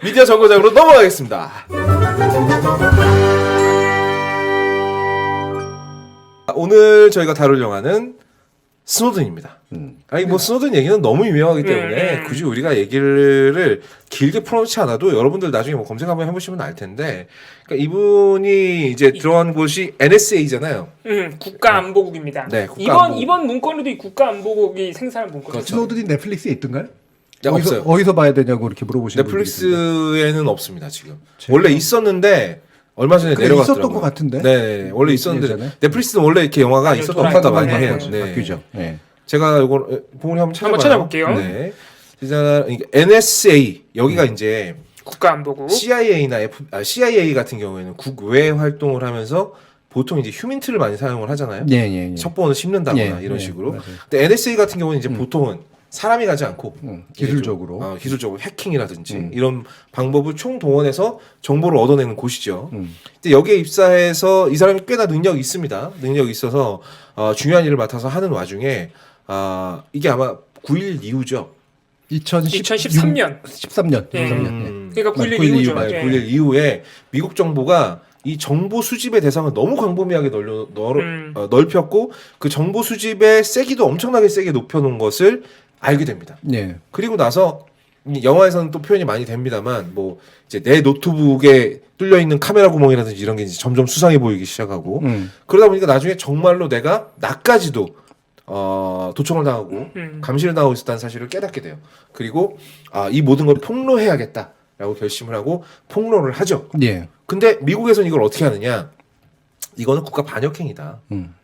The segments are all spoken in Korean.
미디어 정거장으로 넘어가겠습니다. 오늘 저희가 다룰 영화는 스노든입니다. 아니 뭐 스노든 얘기는 너무 유명하기 때문에 굳이 우리가 얘기를 길게 풀어놓지 않아도 여러분들 나중에 뭐 검색 한번 해보시면 알 텐데, 그러니까 이분이 이제 들어간 곳이 NSA잖아요. 국가안보국입니다. 네, 국가안보국. 이번 문건에도 이 국가안보국이 생산한 문건. 그렇죠. 스노든이 넷플릭스에 있던가요? 없어요. 어디서 봐야 되냐고 이렇게 물어보시는 분들이 있던데. 넷플릭스에는 없습니다 지금. 원래 있었는데 얼마 전에 그래, 내려갔더라고요. 있었던 것 같은데. 네, 원래 있었는데 예전에? 넷플릭스는 원래 이렇게 영화가 아니요, 있었던 돌아가요. 것보다 많이 해요. 바뀌죠. 네. 바뀌죠. 네. 제가 이거 부모님 한번 찾아봐요. 찾아볼게요. 네. 진짜 NSA 여기가 이제 국가안보국. CIA 같은 경우에는 국외 활동을 하면서 보통 이제 휴민트를 많이 사용을 하잖아요. 예. 첩보원을 씹는다거나 이런 식으로. 맞아요. 근데 NSA 같은 경우는 이제 보통은 사람이 가지 않고 기술적으로. 기술적으로 해킹이라든지 이런 방법을 총동원해서 정보를 얻어내는 곳이죠. 음. 근데 여기에 입사해서 이 사람이 꽤나 능력이 있습니다. 능력이 있어서 중요한 일을 맡아서 하는 와중에 이게 아마 9.11 이후죠. 2013년. 13년. 예. 13년. 그러니까 9.11 9.11 이후죠. 이후, 예. 9.11 이후에 미국 정부가 이 정보 수집의 대상을 너무 광범위하게 넓혔고 그 정보 수집의 세기도 엄청나게 세게 높여놓은 것을 알게 됩니다. 예. 그리고 나서 영화에서는 또 표현이 많이 됩니다만 뭐 이제 내 노트북에 뚫려 있는 카메라 구멍이라든지 이런 게 이제 점점 수상해 보이기 시작하고 그러다 보니까 나중에 정말로 내가 나까지도 도청을 당하고 감시를 당하고 있었다는 사실을 깨닫게 돼요. 그리고 이 모든 걸 폭로해야겠다라고 결심을 하고 폭로를 하죠. 예. 근데 미국에서는 이걸 어떻게 하느냐? 이거는 국가 반역행위다.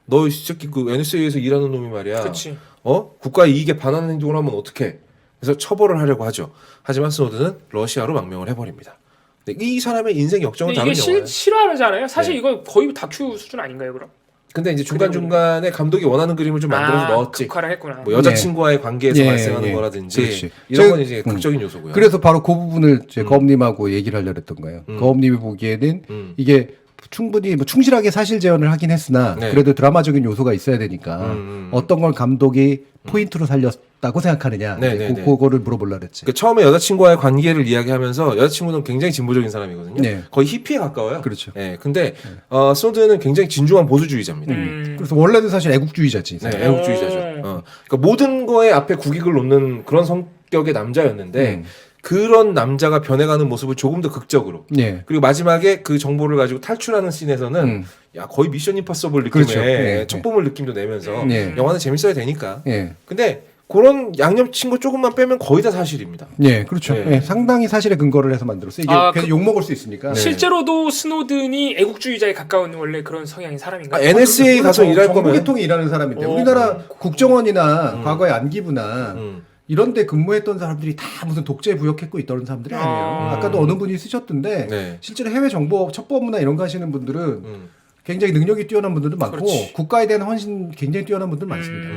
너 이 새끼 그 NSA에서 일하는 놈이 말이야. 그렇지. 국가 이익에 반하는 행동을 하면 어떡해? 그래서 처벌을 하려고 하죠. 하지만 스노든은 러시아로 망명을 해버립니다. 근데 이 사람의 인생 역정은 근데 다른 이게 영화예요. 실화잖아요. 사실 네. 이거 거의 다큐 수준 아닌가요, 그럼? 근데 이제 중간중간에 감독이 원하는 그림을 좀 만들어서 넣었지. 극화를 했구나. 뭐 여자친구와의 관계에서 예, 발생하는 예. 거라든지 그렇지. 이런 건 이제 극적인 요소고요. 그래서 바로 그 부분을 제 거업님하고 얘기를 하려고 했던 거예요. 거업님이 보기에는 이게 충분히 뭐 충실하게 사실 재현을 하긴 했으나 네. 그래도 드라마적인 요소가 있어야 되니까 어떤 걸 감독이 포인트로 살렸다고 생각하느냐. 네. 그거를 물어보려고 그랬지. 그 처음에 여자친구와의 관계를 이야기하면서 여자친구는 굉장히 진보적인 사람이거든요. 네. 거의 히피에 가까워요. 그렇죠. 네. 근데 스노든은 굉장히 진중한 보수주의자입니다. 그래서 원래는 사실 애국주의자지. 네, 애국주의자죠. 그러니까 모든 거에 앞에 국익을 놓는 그런 성격의 남자였는데 그런 남자가 변해가는 모습을 조금 더 극적으로. 예. 그리고 마지막에 그 정보를 가지고 탈출하는 씬에서는 야 거의 미션 임파서블 느낌의 그렇죠. 네, 첩보물 느낌도 내면서 네. 영화는 재밌어야 되니까. 예. 근데 그런 양념 친 거 조금만 빼면 거의 다 사실입니다. 예, 그렇죠. 네. 예, 상당히 사실에 근거를 해서 만들었어요. 이게 계속 욕먹을 수 있으니까. 실제로도 스노든이 애국주의자에 가까운 원래 그런 성향의 사람인가요? NSA 가서 일할 거면 정보계통에 일하는 사람인데 우리나라 국정원이나 과거의 안기부나 이런데 근무했던 사람들이 다 무슨 독재 부역했고 있던 사람들이 아니에요. 아까도 어느 분이 쓰셨던데 네. 실제로 해외 정보 첩보부나 이런 거 하시는 분들은 굉장히 능력이 뛰어난 분들도 많고 그렇지. 국가에 국가에 대한 헌신 굉장히 뛰어난 분들 많습니다.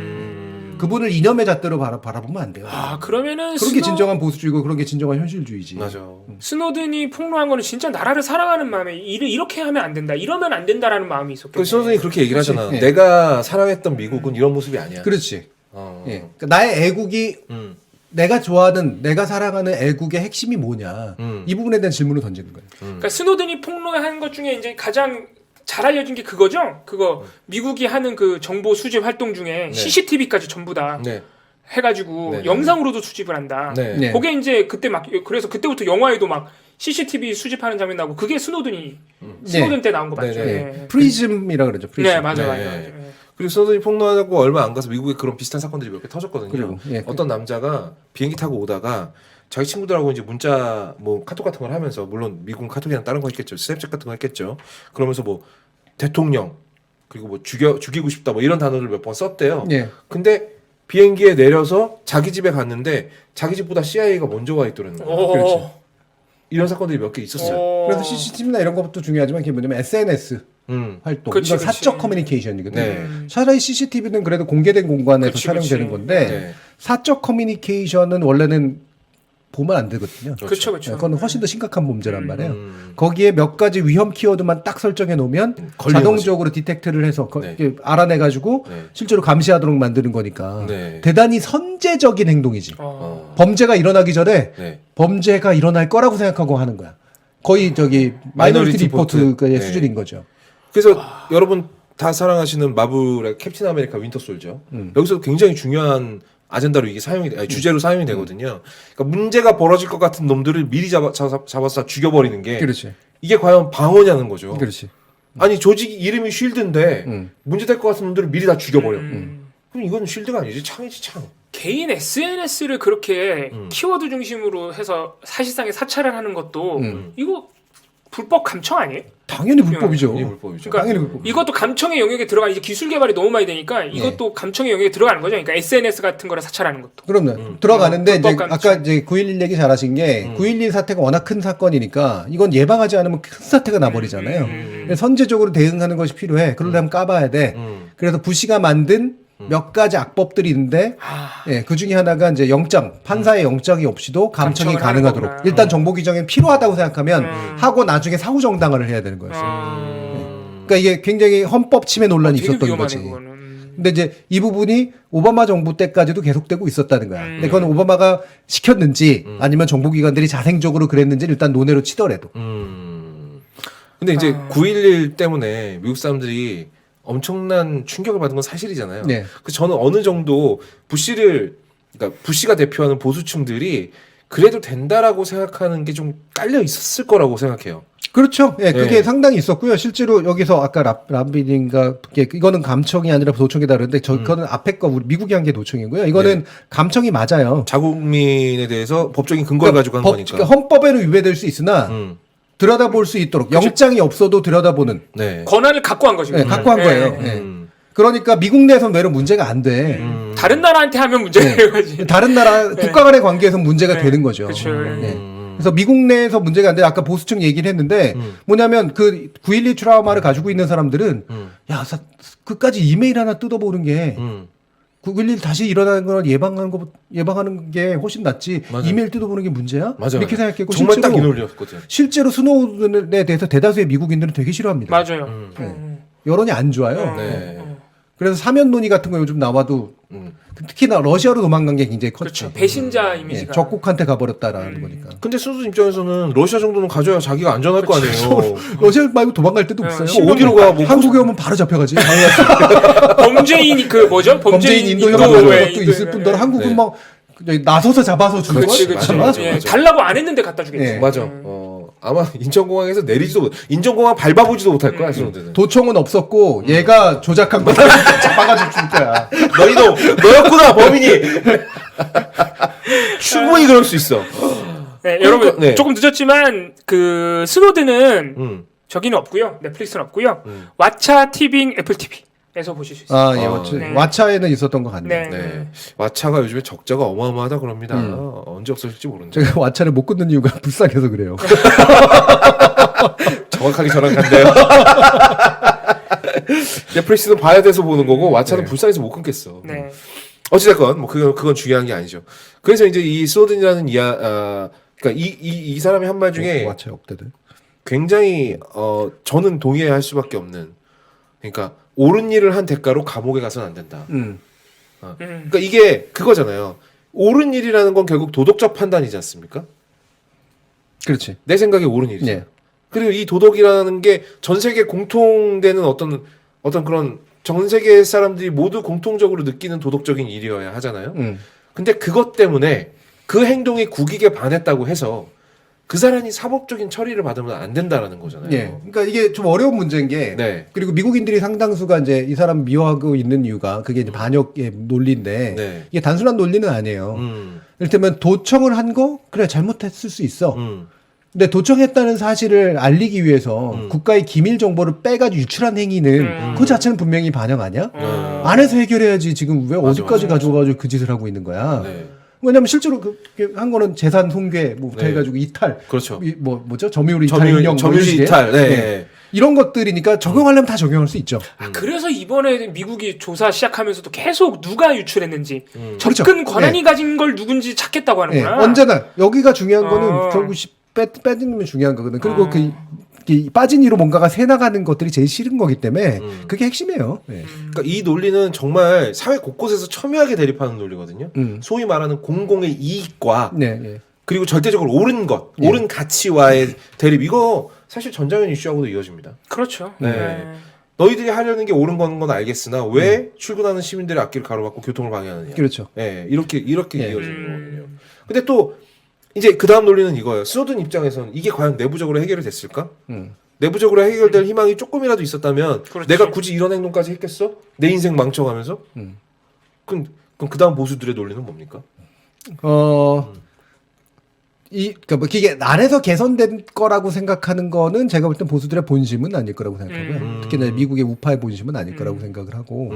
그분을 이념의 잣대로 바라보면 안 돼요. 그러면은 그런 게 진정한 보수주의고 그런 게 진정한 현실주의지. 맞아. 스노든이 폭로한 거는 진짜 나라를 사랑하는 마음에 일을 이렇게 하면 안 된다, 이러면 안 된다라는 마음이 있었겠네. 그 스노든이 그렇게 얘기를 그렇지. 하잖아. 예. 내가 사랑했던 미국은 이런 모습이 아니야. 그렇지. 어. 예. 그러니까 나의 애국이 내가 좋아하는 내가 사랑하는 애국의 핵심이 뭐냐 이 부분에 대한 질문을 던지는 거예요. 그러니까 스노든이 폭로한 것 중에 이제 가장 잘 알려진 게 그거죠. 그거 미국이 하는 그 정보 수집 활동 중에 CCTV까지 전부 다 네. 해가지고 네. 영상으로도 수집을 한다. 네. 네. 그게 이제 그때 막 그래서 그때부터 영화에도 막 CCTV 수집하는 장면 나오고 그게 스노든 때 나온 거 맞죠? 네, 네. 네. 프리즘이라 그러죠. 프리즘. 네, 맞아, 네. 맞아. 그리고 스노든이 폭로하고 얼마 안 가서 미국에 그런 비슷한 사건들이 몇 개 터졌거든요. 그리고, 예. 어떤 남자가 비행기 타고 오다가 자기 친구들하고 이제 문자 뭐 카톡 같은 걸 하면서 물론 미국 카톡이랑 다른 거 했겠죠. 스냅챗 같은 거 했겠죠. 그러면서 뭐 대통령 그리고 뭐 죽이고 싶다 뭐 이런 단어를 몇 번 썼대요. 예. 근데 비행기에 내려서 자기 집에 갔는데 자기 집보다 CIA가 먼저 와 있더라는 거예요. 오. 그렇지. 이런 사건들이 몇 개 있었어요. 그래서 CCTV나 이런 것도 중요하지만 그게 뭐냐면 SNS 활동. 그치, 이건 그치. 사적 커뮤니케이션이거든. 네. 차라리 CCTV는 그래도 공개된 공간에서 그치, 촬영되는 그치. 건데 네. 사적 커뮤니케이션은 원래는 보면 안 되거든요. 그렇죠, 그렇죠. 그건 훨씬 더 심각한 범죄란 말이에요. 거기에 몇 가지 위험 키워드만 딱 설정해 놓으면 걸리는 자동적으로 디텍트를 해서 네. 이렇게 알아내가지고 네. 실제로 감시하도록 만드는 거니까 네. 대단히 선제적인 행동이지. 어. 범죄가 일어나기 전에 네. 범죄가 일어날 거라고 생각하고 하는 거야. 거의 저기 마이너리티 리포트의 수준인 거죠. 그래서 여러분 다 사랑하시는 마블의 캡틴 아메리카 윈터 솔저 여기서 굉장히 중요한 아젠다로 이게 주제로 사용이 되거든요. 그러니까 문제가 벌어질 것 같은 놈들을 미리 잡아서 죽여버리는 게 그렇지. 이게 과연 방어냐는 거죠. 그렇지. 아니 조직 이름이 쉴드인데 문제될 것 같은 놈들을 미리 다 죽여버려. 그럼 이건 쉴드가 아니지 창이지 창. 개인 SNS를 그렇게 키워드 중심으로 해서 사실상의 사찰을 하는 것도 이거 불법 감청 아니에요? 당연히 불법이죠. 이게 불법이죠. 그러니까 당연히 불법. 이것도 감청의 영역에 들어가 이제 기술 개발이 너무 많이 되니까 이것도 감청의 영역에 들어가는 거죠. 그러니까 SNS 같은 거를 사찰하는 것도. 그럼요. 들어가는데 이제 불법 감청. 아까 이제 9.11 얘기 잘하신 게 9.11 사태가 워낙 큰 사건이니까 이건 예방하지 않으면 큰 사태가 나버리잖아요. 그래서 선제적으로 대응하는 것이 필요해. 그러려면 까봐야 돼. 그래서 부시가 만든 몇 가지 악법들이 있는데 예, 그 중에 하나가 이제 영장, 판사의 영장이 없이도 감청이 감청을 가능하도록 하는 거구나. 일단 정보 규정이 필요하다고 생각하면 하고 나중에 사후 정당화를 해야 되는 거였어요. 그러니까 이게 굉장히 헌법 침해 논란이 되게 있었던 위험하네 거지. 그거는. 근데 이제 이 부분이 오바마 정부 때까지도 계속되고 있었다는 거야. 근데 그건 오바마가 시켰는지 아니면 정보기관들이 자생적으로 그랬는지를 일단 논외로 치더라도. 근데 이제 9.11 때문에 미국 사람들이 엄청난 충격을 받은 건 사실이잖아요. 네. 그래서 저는 어느 정도 그러니까 부시가 대표하는 보수층들이 그래도 된다라고 생각하는 게 좀 깔려 있었을 거라고 생각해요. 그렇죠. 예, 그게 네. 상당히 있었고요. 실제로 여기서 아까 람비님과 이거는 감청이 아니라 도청이다 그러는데 그거는 앞에 거 우리 미국이 한 게 도청이고요. 이거는 감청이 맞아요. 자국민에 대해서 법적인 근거를 가지고 한 거니까. 그러니까 헌법에는 위배될 수 있으나 들여다볼 수 있도록 영장이 없어도 들여다보는 네. 권한을 갖고 한 거죠. 네, 갖고 한 거예요. 예. 예. 그러니까 미국 내에서는 외로 문제가 안 돼. 다른 나라한테 하면 문제가 되는 거지. 다른 나라 국가 간의 관계에서 문제가 되는 거죠. 그렇죠. 그래서 미국 내에서 문제가 안 돼. 아까 보수층 얘기를 했는데 뭐냐면 그 9.12 트라우마를 가지고 있는 사람들은 야, 그까지 이메일 하나 뜯어보는 게 9.11 다시 일어나는 걸 예방하는 게 훨씬 낫지. 맞아요. 이메일 뜯어보는 게 문제야? 맞아요. 이렇게 생각했고 정말 딱 이 실제로 논리였거든. 실제로 스노든에 대해서 대다수의 미국인들은 되게 싫어합니다. 맞아요. 여론이 안 좋아요. 네. 그래서 사면 논의 같은 거 요즘 나와도 특히나 러시아로 도망간 게 굉장히 컸죠. 그렇죠. 배신자 예, 이미지가. 적국한테 가버렸다라는 거니까. 근데 수도 입장에서는 러시아 정도는 가져야 자기가 안전할 거 아니에요. 러시아 말고 도망갈 데도 없어요. 뭐 어디로 가? 뭐 한국에 오면 바로 잡혀가지. 범죄인 그 뭐죠? 범죄인 인도 인도에 혐의 같은 인도- 것도 있을 뿐더러 한국은 네. 막 나서서 잡아서 주는 그렇지, 걸. 그렇지. 맞아, 예, 맞아. 달라고 안 했는데 갖다 주겠지. 예. 맞아. 아마 인천공항에서 내리지도 인천공항 밟아보지도 못할 거야. 수노드는. 도청은 없었고 얘가 조작한 거다. 잡아가지고 줄 거야. 너였구나 범인이. 충분히 그럴 수 있어. 네, 여러분 네. 조금 늦었지만 그 스노드는 음. 저기는 없고요. 넷플릭스는 없고요. 왓챠 TVing 애플 TV에서 보실 수 있어요. 아, 예. 네. 왓챠에는 있었던 것 같네요. 네. 네. 왓챠가 요즘에 적자가 어마어마하다 그럽니다. 언제 없어질지 모르는데. 제가 왓챠를 못 끊는 이유가 불쌍해서 그래요. 정확하게 저랑 같네요. 넷플릭스는 봐야 돼서 보는 거고 왓챠는 불쌍해서 못 끊겠어. 네. 어찌됐건 뭐 그건 중요한 게 아니죠. 그래서 이제 이 스노든이라는 그러니까 이 사람의 한 말 중에 왓챠 없대들. 굉장히 저는 동의할 수밖에 없는 그러니까 옳은 일을 한 대가로 감옥에 가서는 안 된다. 그러니까 이게 그거잖아요. 옳은 일이라는 건 결국 도덕적 판단이지 않습니까? 그렇지. 내 생각에 옳은 일이죠. 예. 그리고 이 도덕이라는 게 전 세계 공통되는 어떤 그런 전 세계 사람들이 모두 공통적으로 느끼는 도덕적인 일이어야 하잖아요. 근데 그것 때문에 그 행동이 국익에 반했다고 해서 그 사람이 사법적인 처리를 받으면 안 된다라는 거잖아요. 예. 그러니까 이게 좀 어려운 문제인 게 네. 그리고 미국인들이 상당수가 이제 이 사람 미워하고 있는 이유가 그게 이제 반역의 논리인데 네. 이게 단순한 논리는 아니에요. 음. 이를테면 도청을 한 거 그래 잘못했을 수 있어. 음. 근데 도청했다는 사실을 알리기 위해서 국가의 기밀 정보를 빼가지고 유출한 행위는 그 자체는 분명히 반역 아니야? 안에서 해결해야지 지금 왜 어디까지 가져가가지고 그 짓을 하고 있는 거야? 네. 왜냐면 실제로 한 거는 재산 손괴 뭐부터 네. 해가지고 이탈, 그렇죠. 뭐죠 점유율 이탈, 점유율 인형 뭐 이런 점유율 식의. 이탈. 네. 네. 이런 것들이니까 적용하려면 다 적용할 수 있죠. 그래서 이번에 미국이 조사 시작하면서도 계속 누가 유출했는지 그렇죠. 접근 권한이 가진 걸 누군지 찾겠다고 하는구나. 언제나 여기가 중요한 거는 결국 빼지면 중요한 거거든. 그리고 그 빠진 이로 뭔가가 새 나가는 것들이 제일 싫은 거기 때문에 그게 핵심이에요. 그러니까 이 논리는 정말 사회 곳곳에서 첨예하게 대립하는 논리거든요. 소위 말하는 공공의 이익과 그리고 절대적으로 옳은 것, 옳은 가치와의 대립. 이거 사실 전장현 이슈하고도 이어집니다. 그렇죠. 네. 너희들이 하려는 게 옳은 건 알겠으나 왜 출근하는 시민들의 앞길을 가로막고 교통을 방해하느냐. 그렇죠. 네, 이렇게 이어지는 거거든요. 근데 또 이제 그 다음 논리는 이거예요. 스노든 입장에서는 이게 과연 내부적으로 해결이 됐을까? 내부적으로 해결될 희망이 조금이라도 있었다면 그렇지. 내가 굳이 이런 행동까지 했겠어? 내 인생 망쳐가면서? 그럼 그 다음 보수들의 논리는 뭡니까? 그러니까 뭐 이게 안에서 개선된 거라고 생각하는 거는 제가 볼 땐 보수들의 본심은 아닐 거라고 생각하고요. 특히나 미국의 우파의 본심은 아닐 거라고 생각을 하고,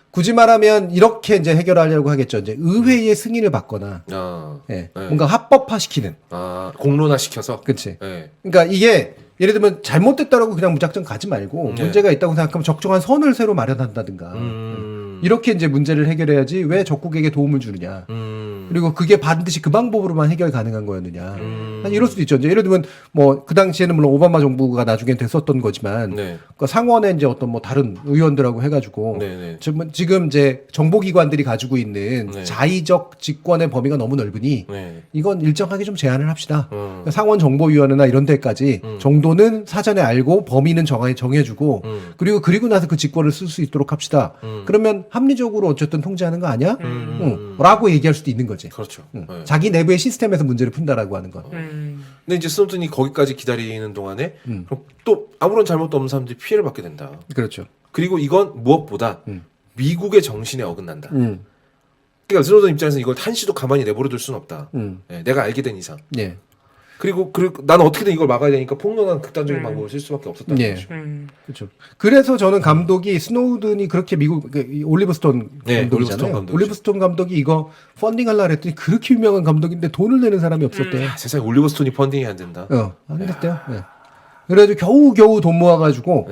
굳이 말하면 이렇게 이제 해결하려고 하겠죠. 이제 의회의 승인을 받거나, 뭔가 합법화시키는. 공론화시켜서. 그렇지. 네. 그러니까 이게 예를 들면 잘못됐다라고 그냥 무작정 가지 말고 문제가 있다고 생각하면 적정한 선을 새로 마련한다든가. 이렇게 이제 문제를 해결해야지 왜 적국에게 도움을 주느냐. 그리고 그게 반드시 그 방법으로만 해결 가능한 거였느냐. 아니, 이럴 수도 있죠. 이제 예를 들면 뭐 그 당시에는 물론 오바마 정부가 나중엔 됐었던 거지만 그 상원에 이제 어떤 뭐 다른 의원들하고 해가지고 지금 이제 정보기관들이 가지고 있는 자의적 직권의 범위가 너무 넓으니 이건 일정하게 좀 제한을 합시다. 그러니까 상원 정보위원회나 이런 데까지 정도는 사전에 알고 범위는 정해주고 그리고 나서 그 직권을 쓸 수 있도록 합시다. 그러면 합리적으로 어쨌든 통제하는 거 아니야? 라고 얘기할 수도 있는 거지. 그렇죠. 자기 내부의 시스템에서 문제를 푼다라고 하는 건. 근데 이제 스노든이 거기까지 기다리는 동안에 그럼 또 아무런 잘못도 없는 사람들이 피해를 받게 된다. 그렇죠. 그리고 이건 무엇보다 미국의 정신에 어긋난다. 그러니까 스노든 입장에서 이걸 한시도 가만히 내버려둘 수는 없다. 내가 알게 된 이상. 그리고 나는 어떻게든 이걸 막아야 되니까 폭론한 극단적인 방법을 쓸 수밖에 없었다는 거죠. 그렇죠. 그래서 저는 감독이 스노우든이 그렇게 미국 올리브 스톤 감독이잖아요. 올리브 스톤 감독이죠. 올리브 스톤 감독이 이거 펀딩하려고 했더니 그렇게 유명한 감독인데 돈을 내는 사람이 없었대요. 세상에 올리버 스톤이 펀딩이 안 된다. 안 됐대요. 그래가지고 겨우 돈 모아가지고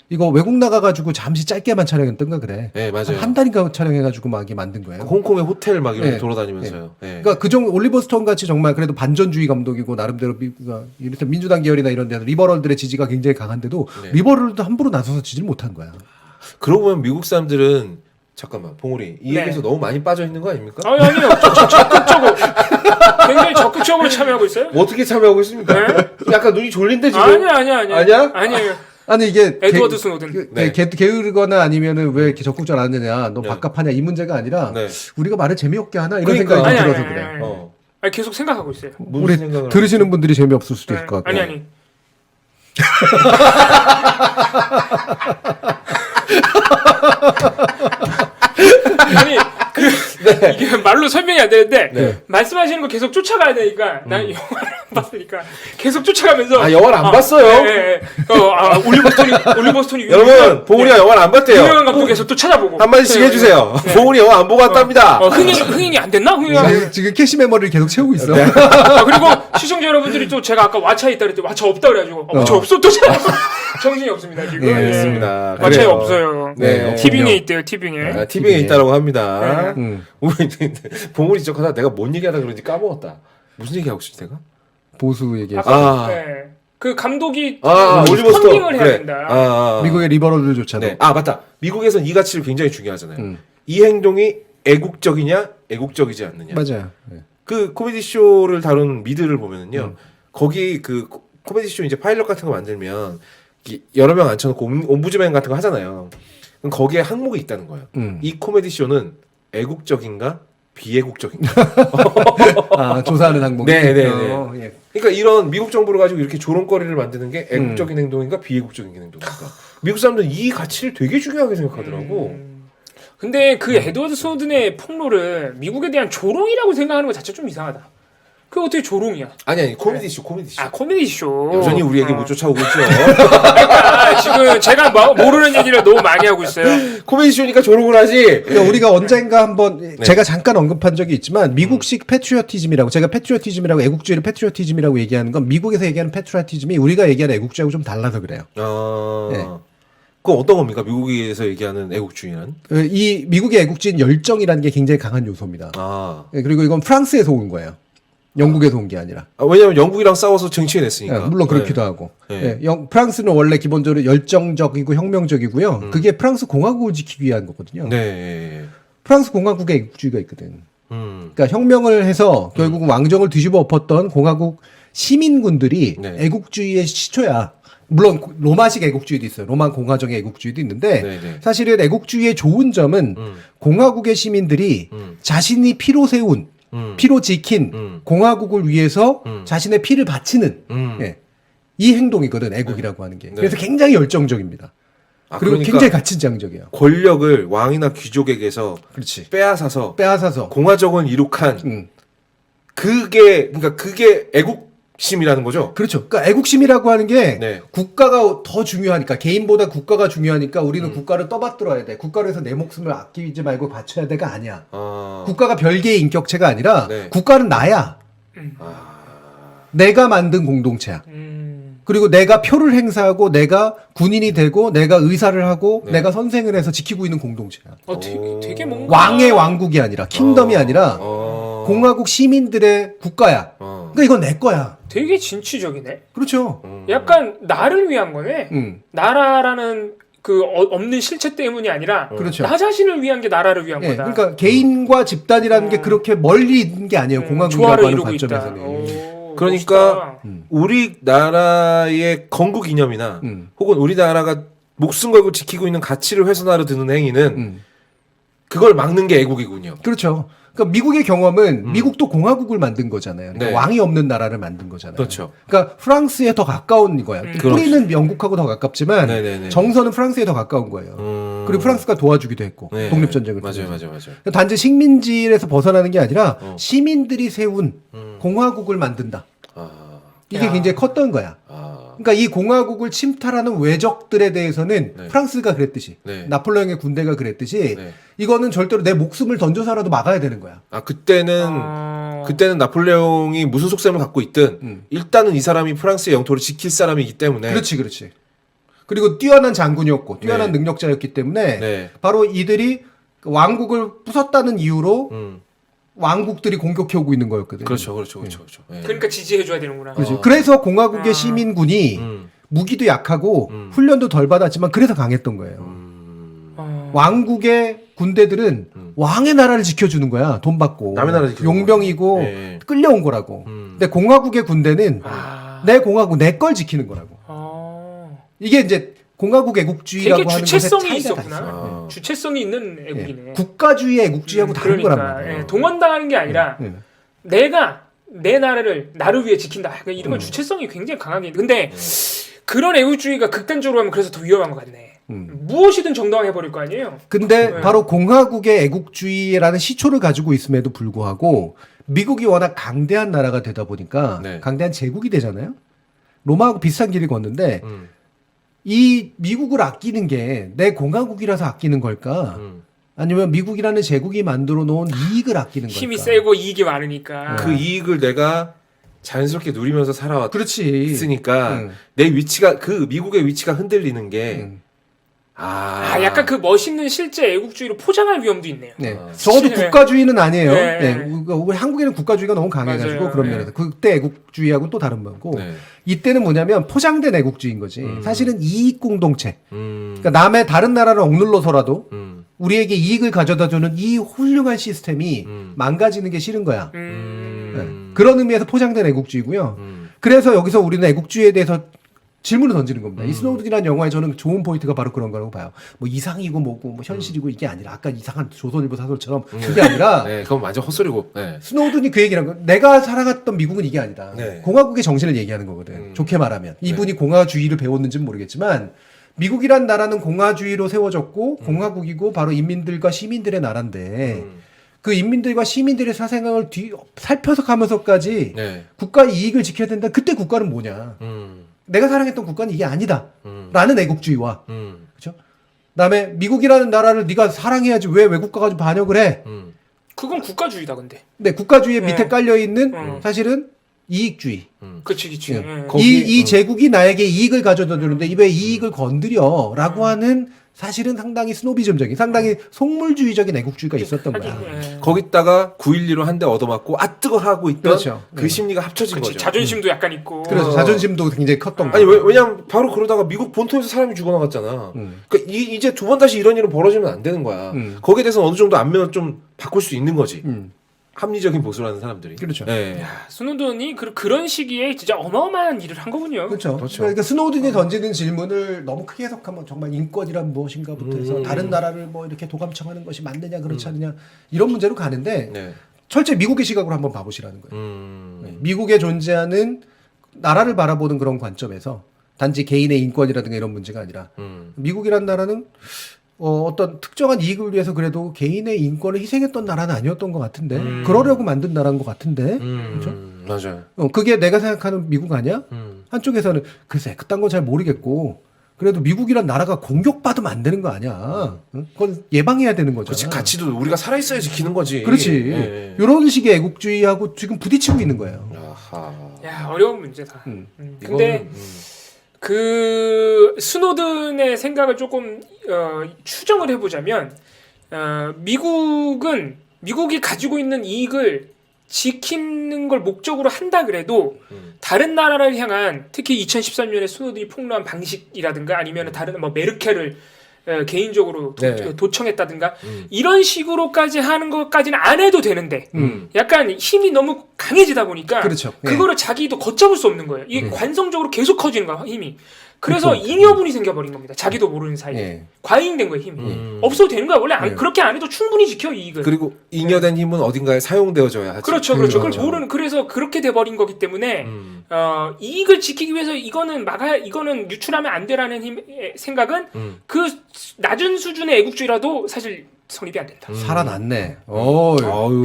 이거 외국 나가가지고 잠시 짧게만 촬영했던가 그래. 네, 맞아요. 한 달인가 촬영해가지고 막 이게 만든 거예요. 홍콩의 호텔 막 이렇게 돌아다니면서요. 그러니까 그정 올리버 스톤 같이 정말 그래도 반전주의 감독이고 나름대로 이를테면 민주당 계열이나 이런 데서 리버럴들의 지지가 굉장히 강한데도 리버럴도 함부로 나서서 지지를 못한 거야. 그러고 보면 미국 사람들은 잠깐만 봉우리 이 얘기에서 너무 많이 빠져 있는 거 아닙니까? 아니요. 적극적으로 굉장히 적극적으로 참여하고 있어요. 어떻게 참여하고 있습니까? 약간 눈이 졸린데 지금? 아니야. 아니에요. 아니 이게 에드워드 스노든 게으르거나 아니면은 왜 이렇게 적극적으로 안 하느냐, 너 밥값하냐 이 문제가 아니라 우리가 말을 재미없게 하나 이런 생각이 들어서 그래. 아니, 계속 생각하고 있어요. 우리 들으시는 분들이 재미없을 수도 있을 것 같고. 아니. 아니 이게 말로 설명이 안 되는데 말씀하시는 거 계속 쫓아가야 되니까 난 영화를 안 봤으니까 계속 쫓아가면서 영화를 안 봤어요? 올리버 스톤이 여러분 봉우리가 영화를 안 봤대요. 유명한 감독에서 또 찾아보고 한마디씩 해주세요. 봉우리 영화 안 보고 왔답니다. 흥행이 안 됐나? 지금 캐시 메모리를 계속 채우고 있어. 그리고 시청자 여러분들이 또 제가 아까 왓챠에 있다 그랬더니 왓챠 없다 그래가지고 왓챠 없어 또 정신이 없습니다 지금. 그렇습니다. 왓챠에 없어요. 네, 티빙에 있대요. 티빙에. 티빙에 있다라고 합니다. 봉우리 지적하다 내가 뭔 얘기하다 그런지 까먹었다. 무슨 얘기하고 있지 내가? 보수 얘기했어. 그 감독이 올리버 스톤 펀딩을 해야 된다. 미국의 리버럴들조차도. 맞다. 미국에서는 이 가치를 굉장히 중요하잖아요. 이 행동이 애국적이냐, 애국적이지 않느냐. 맞아요. 그 코미디 쇼를 다룬 미드를 보면은요, 거기 그 코미디 쇼 이제 파일럿 같은 거 만들면 여러 명 앉혀놓고 옴부즈맨 같은 거 하잖아요. 그럼 거기에 항목이 있다는 거예요. 이 코미디 쇼는 애국적인가, 비애국적인가. 조사하는 항목이. 네네네. 그러니까 이런 미국 정부를 가지고 이렇게 조롱거리를 만드는 게 애국적인 행동인가, 비애국적인 행동인가. 미국 사람들은 이 가치를 되게 중요하게 생각하더라고. 근데 그 에드워드 스노든의 폭로를 미국에 대한 조롱이라고 생각하는 것 자체 좀 이상하다. 그게 어떻게 조롱이야? 아니 코미디쇼 코미디쇼. 아 코미디쇼. 여전히 우리에게 못 쫓아오고 있죠. 그러니까 지금 제가 모르는 얘기를 너무 많이 하고 있어요. 코미디쇼니까 조롱을 하지. 그러니까 우리가 언젠가 한번 제가 잠깐 언급한 적이 있지만 미국식 패트리어티즘이라고 제가 패트리어티즘이라고 애국주의를 패트리어티즘이라고 얘기하는 건 미국에서 얘기하는 패트리어티즘이 우리가 얘기하는 애국주의하고 좀 달라서 그래요. 네. 그건 어떤 겁니까? 미국에서 얘기하는 애국주의는? 이 미국의 애국주의는 열정이라는 게 굉장히 강한 요소입니다. 네, 그리고 이건 프랑스에서 온 거예요. 영국에서 온 게 아니라. 왜냐면 영국이랑 싸워서 정치해냈으니까. 물론 그렇기도 하고. 프랑스는 원래 기본적으로 열정적이고 혁명적이고요. 그게 프랑스 공화국을 지키기 위한 거거든요. 네. 프랑스 공화국에 애국주의가 있거든. 그러니까 혁명을 해서 결국은 왕정을 뒤집어 엎었던 공화국 시민군들이 애국주의의 시초야. 물론 로마식 애국주의도 있어요. 로마 공화정의 애국주의도 있는데 사실은 애국주의의 좋은 점은 공화국의 시민들이 자신이 피로 세운 피로 지킨 공화국을 위해서 자신의 피를 바치는 이 행동이거든 애국이라고 하는 게. 그래서 굉장히 열정적입니다. 그리고 그러니까 굉장히 가치장적이에요. 권력을 왕이나 귀족에게서 그렇지. 빼앗아서 공화정을 이룩한 그게 애국심이라는 거죠. 그렇죠. 그러니까 애국심이라고 하는 게 국가가 더 중요하니까 개인보다 국가가 중요하니까 우리는 국가를 떠받들어야 돼. 국가를 위해서 내 목숨을 아끼지 말고 바쳐야 돼가 아니야. 국가가 별개의 인격체가 아니라 국가는 나야. 내가 만든 공동체야. 그리고 내가 표를 행사하고 내가 군인이 되고 내가 의사를 하고 내가 선생을 해서 지키고 있는 공동체야. 되게 뭔가 왕의 왕국이 아니라 킹덤이 아니라 공화국 시민들의 국가야. 그러니까 이건 내 거야. 되게 진취적이네. 그렇죠. 약간 나를 위한 거네. 나라라는 그 없는 실체 때문이 아니라 그렇죠. 나 자신을 위한 게 나라를 위한 거다. 그러니까 개인과 집단이라는 게 그렇게 멀리 있는 게 아니에요. 공화국이라고 하는 관점에서는. 그러니까 우리나라의 건국 이념이나 혹은 우리나라가 목숨 걸고 지키고 있는 가치를 훼손하려 드는 행위는 그걸 막는 게 애국이군요. 그렇죠. 그러니까 미국의 경험은 미국도 공화국을 만든 거잖아요. 그러니까 왕이 없는 나라를 만든 거잖아요. 그렇죠. 그러니까 프랑스에 더 가까운 거야. 뿌리는 영국하고 더 가깝지만 정서는 프랑스에 더 가까운 거예요. 그리고 프랑스가 도와주기도 했고 독립전쟁을 맞아요. 단지 식민지에서 벗어나는 게 아니라 시민들이 세운 공화국을 만든다. 이게 굉장히 컸던 거야. 그러니까 이 공화국을 침탈하는 외적들에 대해서는 프랑스가 그랬듯이 나폴레옹의 군대가 그랬듯이 이거는 절대로 내 목숨을 던져서라도 막아야 되는 거야. 그때는 나폴레옹이 무슨 속셈을 갖고 있든 일단은 이 사람이 프랑스의 영토를 지킬 사람이기 때문에 그렇지. 그리고 뛰어난 장군이었고 뛰어난 능력자였기 때문에 바로 이들이 왕국을 부쉈다는 이유로 왕국들이 공격해오고 있는 거였거든요. 그렇죠. 그러니까 지지해줘야 되는구나. 그래서 공화국의 시민군이 무기도 약하고 훈련도 덜 받았지만 그래서 강했던 거예요. 왕국의 군대들은 왕의 나라를 지켜주는 거야. 돈 받고. 남의 나라 지켜주는 용병이고 끌려온 거라고. 근데 공화국의 군대는 내 공화국 내 걸 지키는 거라고. 이게 이제 공화국 애국주의라고 되게 하는 주체성이 것의 차이가 있었구나. 주체성이 있는 애국이네. 국가주의의 애국주의하고 다른 거란 말이에요. 동원당하는 게 아니라 내가 내 나라를 나를 위해 지킨다. 이런 건 주체성이 굉장히 강하게. 근데 그런 애국주의가 극단적으로 하면 그래서 더 위험한 것 같네. 무엇이든 정당화해버릴 거 아니에요. 근데 바로 공화국의 애국주의라는 시초를 가지고 있음에도 불구하고 미국이 워낙 강대한 나라가 되다 보니까 강대한 제국이 되잖아요. 로마하고 비슷한 길을 걷는데 이 미국을 아끼는 게 내 공화국이라서 아끼는 걸까? 아니면 미국이라는 제국이 만들어 놓은 이익을 아끼는 걸까? 힘이 세고 이익이 많으니까. 그 이익을 내가 자연스럽게 누리면서 살아왔으니까 내 위치가 미국의 위치가 흔들리는 게 약간 그 멋있는 실제 애국주의로 포장할 위험도 있네요. 적어도 국가주의는 아니에요. 우리 한국에는 국가주의가 너무 강해가지고 맞아요. 그런 면에서 그때 애국주의하고는 또 다른 거고 이때는 뭐냐면 포장된 애국주의인 거지. 사실은 이익 공동체. 그러니까 남의 다른 나라를 억눌러서라도 우리에게 이익을 가져다주는 이 훌륭한 시스템이 망가지는 게 싫은 거야. 그런 의미에서 포장된 애국주의고요. 그래서 여기서 우리는 애국주의에 대해서 질문을 던지는 겁니다. 이 스노우든이라는 영화에 저는 좋은 포인트가 바로 그런 거라고 봐요. 뭐 이상이고 뭐고 뭐 현실이고 이게 아니라 아까 이상한 조선일보 사설처럼 그게 아니라 그건 완전 헛소리고. 스노우든이 그 얘기를 한 거. 내가 살아갔던 미국은 이게 아니다. 공화국의 정신을 얘기하는 거거든. 좋게 말하면. 이분이 공화주의를 배웠는지는 모르겠지만 미국이란 나라는 공화주의로 세워졌고 공화국이고 바로 인민들과 시민들의 나라인데 그 인민들과 시민들의 사생활을 살펴서 가면서까지 네. 국가의 이익을 지켜야 된다. 그때 국가는 뭐냐? 내가 사랑했던 국가는 이게 아니다. 라는 애국주의와 그렇죠? 그다음에 미국이라는 나라를 네가 사랑해야지 왜 외국가 가지고 반역을 해? 그건 국가주의다 근데. 근데 국가주의 네. 밑에 깔려 있는 사실은 이익주의. 그치. 예. 예. 이 제국이 나에게 이익을 가져다 주는데 왜 이익을 건드려라고 하는 사실은 상당히 스노비즘적인, 상당히 속물주의적인 애국주의가 있었던 거야. 하긴, 예. 거기다가 9.11로 한 대 얻어맞고 뜨거 하고 있던 그렇죠. 그 심리가 합쳐진 그치. 거죠. 자존심도 약간 있고. 그래서 자존심도 굉장히 컸던 아니 거야. 왜냐면 바로 그러다가 미국 본토에서 사람이 죽어나갔잖아. 그러니까 이제 두 번 다시 이런 일은 벌어지면 안 되는 거야. 거기에 대해서 어느 정도 안면을 좀 바꿀 수 있는 거지. 합리적인 보수라는 사람들이. 그렇죠. 네. 야, 스노든이 그런 시기에 진짜 어마어마한 일을 한 거군요. 그렇죠. 그렇죠. 그러니까 스노든이 던지는 질문을 너무 크게 해석하면 정말 인권이란 무엇인가부터 해서 다른 나라를 뭐 이렇게 도감청하는 것이 맞느냐 그렇지 않느냐 이런 문제로 가는데 네. 철저히 미국의 시각으로 한번 봐보시라는 거예요. 네. 미국에 존재하는 나라를 바라보는 그런 관점에서 단지 개인의 인권이라든가 이런 문제가 아니라 미국이란 나라는 어떤 특정한 이익을 위해서 그래도 개인의 인권을 희생했던 나라는 아니었던 것 같은데 그러려고 만든 나라인 것 같은데 그렇죠? 맞아요. 그게 내가 생각하는 미국 아니야? 한쪽에서는 글쎄 그딴 건 잘 모르겠고 그래도 미국이란 나라가 공격받으면 안 되는 거 아니야? 응? 그건 예방해야 되는 거잖아. 그렇지. 가치도 우리가 살아있어야 지키는 거지. 그렇지. 예. 이런 식의 애국주의하고 지금 부딪히고 있는 거예요. 아하. 야, 어려운 문제다. 근데 이거는, 그 스노든의 생각을 조금 추정을 해보자면 미국이 가지고 있는 이익을 지키는 걸 목적으로 한다 그래도 다른 나라를 향한 특히 2013년에 스노든이 폭로한 방식이라든가 아니면 다른 뭐 메르켈을 개인적으로 네. 도청했다든가 이런 식으로까지 하는 것까지는 안 해도 되는데 약간 힘이 너무 강해지다 보니까 그렇죠. 예. 그거를 자기도 걷잡을 수 없는 거예요. 이게 관성적으로 계속 커지는 거야 힘이. 그래서 그렇죠. 잉여분이 생겨버린 겁니다. 자기도 모르는 사이에. 예. 과잉된 거예요 힘이. 없어도 되는 거야. 원래 그렇게 안 해도 충분히 지켜 이익을. 그리고 잉여된 힘은 어딘가에 사용되어져야 하지. 그렇죠. 그걸 모르는 그래서 그렇게 돼버린 거기 때문에 이익을 지키기 위해서 이거는 유출하면 안 되라는 생각은 그 낮은 수준의 애국주의라도 사실 성립이 안 된다. 살아났네. 아유.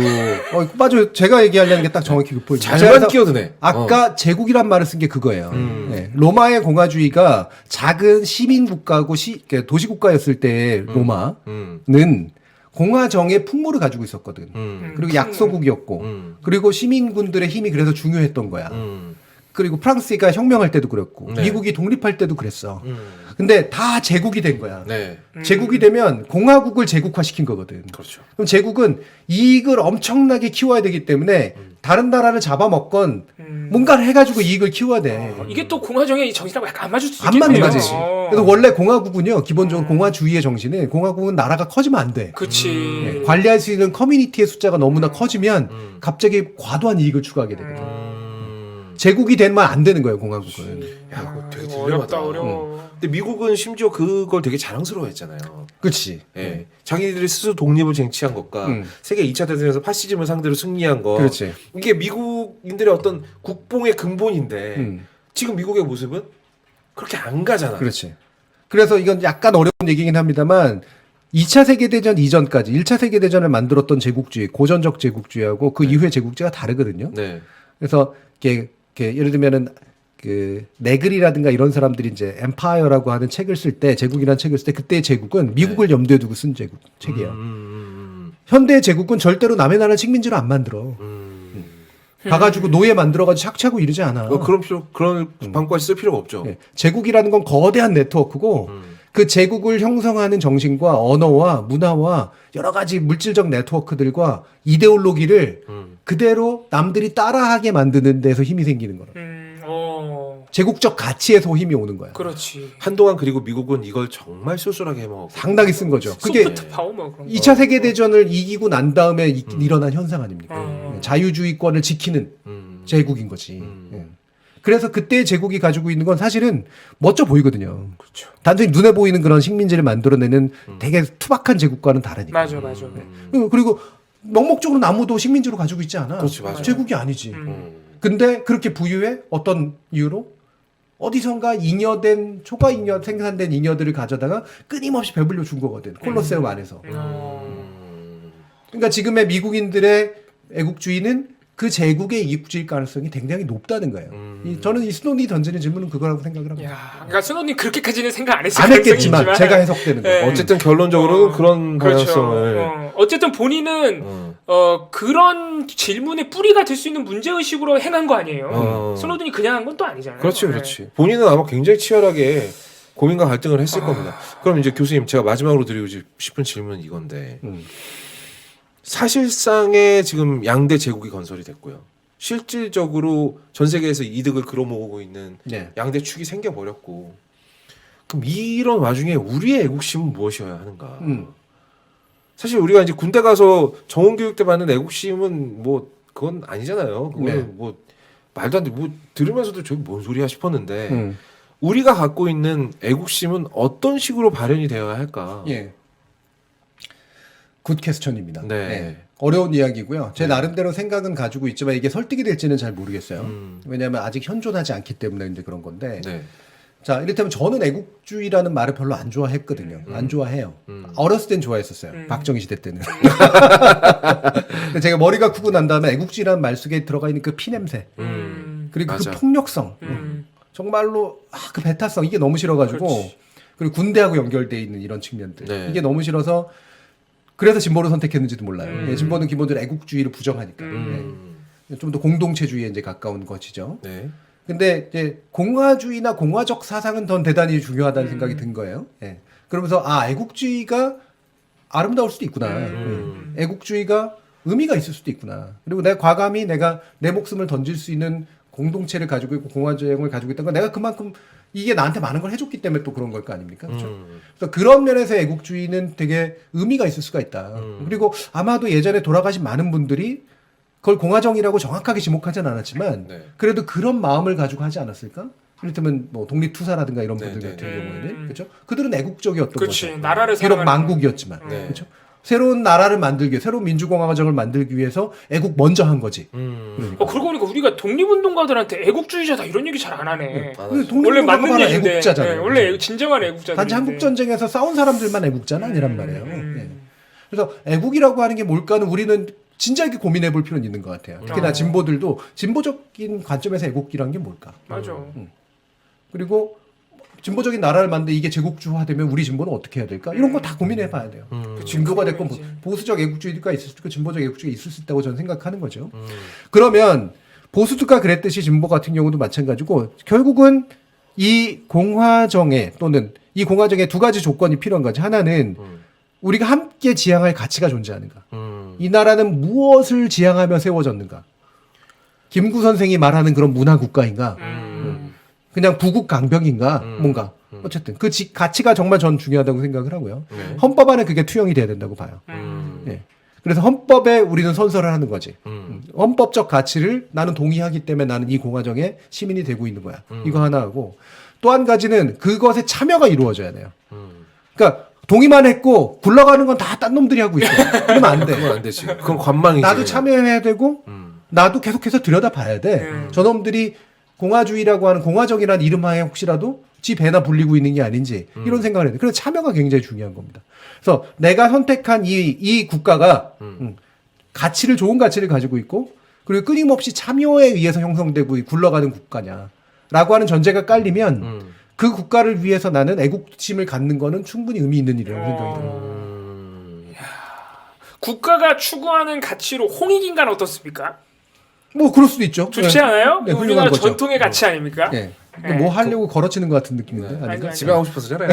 맞아요. 제가 얘기하려는 게 딱 정확히 그 포인트. 잘만 끼어드네. 아까 제국이란 말을 쓴 게 그거예요. 네. 로마의 공화주의가 작은 시민 국가고 도시 국가였을 때 로마는 공화정의 풍모를 가지고 있었거든. 그리고 약소국이었고, 그리고 시민군들의 힘이 그래서 중요했던 거야. 그리고 프랑스가 혁명할 때도 그랬고, 네. 미국이 독립할 때도 그랬어. 근데 다 제국이 된 거야. 네. 제국이 되면 공화국을 제국화시킨 거거든. 그렇죠. 그럼 제국은 이익을 엄청나게 키워야 되기 때문에 다른 나라를 잡아먹건 뭔가를 해가지고 이익을 키워야 돼. 이게 또 공화정의 정신하고 약간 안 맞을 수도 안 있겠네요. 맞는 거지. 그래서 원래 공화국은요, 기본적으로 공화주의의 정신은 공화국은 나라가 커지면 안 돼. 그치. 관리할 수 있는 커뮤니티의 숫자가 너무나 커지면 갑자기 과도한 이익을 추구하게 되거든. 제국이 되면 안 되는 거예요, 공화국은. 야, 그거 되게 이거 딜레마다. 어렵다 어려워. 근데 미국은 심지어 그걸 되게 자랑스러워했잖아요. 그렇지. 예. 자기들이 스스로 독립을 쟁취한 것과 세계 2차 대전에서 파시즘을 상대로 승리한 거. 그렇지. 이게 미국인들의 어떤 국뽕의 근본인데 지금 미국의 모습은 그렇게 안 가잖아. 그렇지. 그래서 이건 약간 어려운 얘기긴 합니다만 2차 세계대전 이전까지 1차 세계대전을 만들었던 제국주의, 고전적 제국주의하고 그 이후의 제국주의가 다르거든요. 네. 그래서 이렇게 예를 들면은 그 네글이라든가 이런 사람들이 이제 엠파이어라고 하는 책을 쓸 때 제국이라는 책을 쓸 때 그때의 제국은 미국을 염두에 두고 쓴 책이에요. 현대의 제국은 절대로 남의 나라 식민지로 안 만들어. 가가지고 노예 만들어가지고 착취하고 이러지 않아. 그런 방법까지 쓸 필요가 없죠. 예. 제국이라는 건 거대한 네트워크고 그 제국을 형성하는 정신과 언어와 문화와 여러 가지 물질적 네트워크들과 이데올로기를 그대로 남들이 따라하게 만드는 데서 힘이 생기는 거라. 제국적 가치에서 힘이 오는 거야. 그렇지. 한동안 그리고 미국은 이걸 정말 쏠쏠하게 해먹었고. 상당히 쓴 거죠. 그게 소프트 파워 뭐 그런 거. 2차 세계대전을 이기고 난 다음에 일어난 현상 아닙니까? 자유주의권을 지키는 제국인 거지. 예. 그래서 그때의 제국이 가지고 있는 건 사실은 멋져 보이거든요. 그렇죠. 단순히 눈에 보이는 그런 식민지를 만들어내는 되게 투박한 제국과는 다르니까. 맞아. 그리고 명목적으로 나무도 식민지로 가지고 있지 않아. 그렇지, 맞아. 제국이 아니지. 근데 그렇게 부유해? 어떤 이유로? 어디선가 초과 잉여, 생산된 잉여들을 가져다가 끊임없이 배불려 준 거거든. 콜로세움 안에서. 그러니까 지금의 미국인들의 애국주의는 그 제국의 이국주의 가능성이 굉장히 높다는 거예요. 저는 이 스노니 던지는 질문은 그거라고 생각을 합니다. 야, 그러니까 스노님 그렇게까지는 생각 안 했을 안 했겠지만 가능성이 제가 해석되는 거예요. 네. 어쨌든 결론적으로는 그런 방향성을 그렇죠. 어쨌든 본인은 그런 질문의 뿌리가 될 수 있는 문제의식으로 행한 거 아니에요. 스노든이 그냥 한 건 또 아니잖아요. 그렇지, 네. 그렇지. 본인은 아마 굉장히 치열하게 고민과 갈등을 했을 겁니다. 그럼 이제 교수님 제가 마지막으로 드리고 싶은 질문은 이건데 사실상의 지금 양대 제국이 건설이 됐고요. 실질적으로 전 세계에서 이득을 끌어모으고 있는 네. 양대 축이 생겨버렸고 그럼 이런 와중에 우리의 애국심은 무엇이어야 하는가? 사실 우리가 이제 군대 가서 정원교육 때 받는 애국심은 뭐 그건 아니잖아요. 그거는 네. 뭐 말도 안 돼. 뭐 들으면서도 저기 뭔 소리야 싶었는데 우리가 갖고 있는 애국심은 어떤 식으로 발현이 되어야 할까? 예. 굿 퀘스천입니다. 네. 네. 어려운 이야기고요. 제 나름대로 생각은 가지고 있지만 이게 설득이 될지는 잘 모르겠어요. 왜냐하면 아직 현존하지 않기 때문에 이제 그런 건데. 네. 자, 이를테면 저는 애국주의라는 말을 별로 안 좋아했거든요. 안 좋아해요. 어렸을 땐 좋아했었어요. 박정희 시대 때는. 근데 제가 머리가 크고 난 다음에 애국주의라는 말 속에 들어가 있는 그 피냄새. 그리고 맞아. 그 폭력성. 정말로 그 배타성 이게 너무 싫어가지고 그렇지. 그리고 군대하고 연결돼 있는 이런 측면들 네. 이게 너무 싫어서 그래서 진보를 선택했는지도 몰라요. 예, 진보는 기본적으로 애국주의를 부정하니까 좀 더 공동체주의에 이제 가까운 것이죠. 네. 근데 이제 공화주의나 공화적 사상은 더 대단히 중요하다는 생각이 든 거예요. 예. 그러면서 애국주의가 아름다울 수도 있구나. 애국주의가 의미가 있을 수도 있구나. 그리고 내가 과감히 내가 내 목숨을 던질 수 있는 공동체를 가지고 있고 공화정을 가지고 있다는 건 내가 그만큼 이게 나한테 많은 걸 해줬기 때문에 또 그런 걸 거 아닙니까? 그렇죠? 그래서 그런 면에서 애국주의는 되게 의미가 있을 수가 있다. 그리고 아마도 예전에 돌아가신 많은 분들이 그걸 공화정이라고 정확하게 지목하진 않았지만 네. 그래도 그런 마음을 가지고 하지 않았을까? 이를테면 뭐 독립투사라든가 이런 분들 네, 같은 네. 경우에는 그렇죠? 그들은 애국적이었던 그렇지. 거죠. 나라를 비록 사랑하는 망국이었지만 네. 그렇죠? 새로운 나라를 만들기 위해 새로운 민주공화정을 만들기 위해서 애국 먼저 한 거지. 그러니까. 그러고 보니까 우리가 독립운동가들한테 애국주의자다 이런 얘기 잘 안 하네. 안 근데 하죠. 원래 독립운동가가 맞는 바로 얘기인데 애국자잖아요. 네, 원래 진정한 애국자들. 단지 한국 전쟁에서 싸운 사람들만 애국자는 아니란 말이에요. 예. 그래서 애국이라고 하는 게 뭘까는 우리는 진지하게 고민해 볼 필요는 있는 것 같아요. 특히나 진보들도 진보적인 관점에서 애국이란 게 뭘까? 맞아. 그리고 진보적인 나라를 만드는 이게 제국주화되면 우리 진보는 어떻게 해야 될까? 이런 거 다 고민해 봐야 돼요. 진보가 됐건 그거야지. 보수적 애국주의가 있을 수 있고 진보적 애국주의가 있을 수 있다고 저는 생각하는 거죠. 그러면 보수가 그랬듯이 진보 같은 경우도 마찬가지고 결국은 이 공화정에 또는 이 공화정에 두 가지 조건이 필요한 거지. 하나는 우리가 함께 지향할 가치가 존재하는가. 이 나라는 무엇을 지향하며 세워졌는가. 김구 선생이 말하는 그런 문화 국가인가. 그냥 부국 강병인가 뭔가 어쨌든 그 가치가 정말 전 중요하다고 생각을 하고요. 네. 헌법 안에 그게 투영이 돼야 된다고 봐요. 예. 그래서 헌법에 우리는 선서를 하는 거지. 헌법적 가치를 나는 동의하기 때문에 나는 이 공화정의 시민이 되고 있는 거야. 이거 하나 하고 또 한 가지는 그것에 참여가 이루어져야 돼요. 그러니까 동의만 했고 굴러가는 건 다 딴 놈들이 하고 있어. 그러면 안 돼. 그건 안 되지. 그건 관망이지. 나도 그냥. 참여해야 되고 나도 계속해서 들여다봐야 돼. 저놈들이 공화주의라고 하는 공화정이라는 이름하에 혹시라도 지 배나 불리고 있는 게 아닌지 이런 생각을 해야 돼. 그래서 참여가 굉장히 중요한 겁니다. 그래서 내가 선택한 이 국가가 가치를 좋은 가치를 가지고 있고 그리고 끊임없이 참여에 의해서 형성되고 굴러가는 국가냐라고 하는 전제가 깔리면 그 국가를 위해서 나는 애국심을 갖는 거는 충분히 의미 있는 일이라고 생각이 들어요. 국가가 추구하는 가치로 홍익인간 어떻습니까? 뭐 그럴 수도 있죠. 좋지 네. 않아요? 네, 훌륭한 우리나라 거죠. 전통의 가치 아닙니까? 네. 네. 뭐 하려고 걸어치는 것 같은 느낌인데 네. 아닌가? 아니, 집에 가고 싶어서 잘해.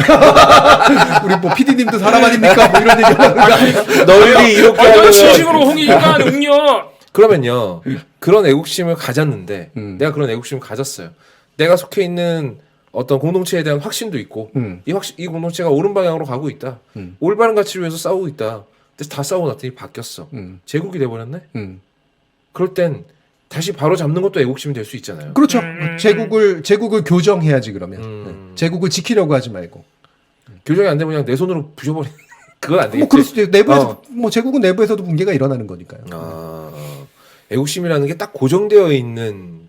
우리 뭐 PD님도 사람 아닙니까? 뭐 이런 얘기 하는 널리 이렇게 너 하려면 진심으로 홍익인간 응려. 그러면요. 그런 애국심을 가졌는데 네. 내가 그런 애국심을 가졌어요. 내가 속해 있는 어떤 공동체에 대한 확신도 있고 이 공동체가 옳은 방향으로 가고 있다. 올바른 가치를 위해서 싸우고 있다. 근데 다 싸우고 났더니 바뀌었어. 제국이 돼버렸네. 그럴 땐 다시 바로 잡는 것도 애국심이 될 수 있잖아요. 그렇죠. 제국을 교정해야지 그러면. 네. 제국을 지키려고 하지 말고. 교정이 안 되면 그냥 내 손으로 부셔버리는 그건 안 되겠지. 뭐 그럴 수도 있고 내부에서 뭐 제국은 내부에서도 붕괴가 일어나는 거니까요. 애국심이라는 게 딱 고정되어 있는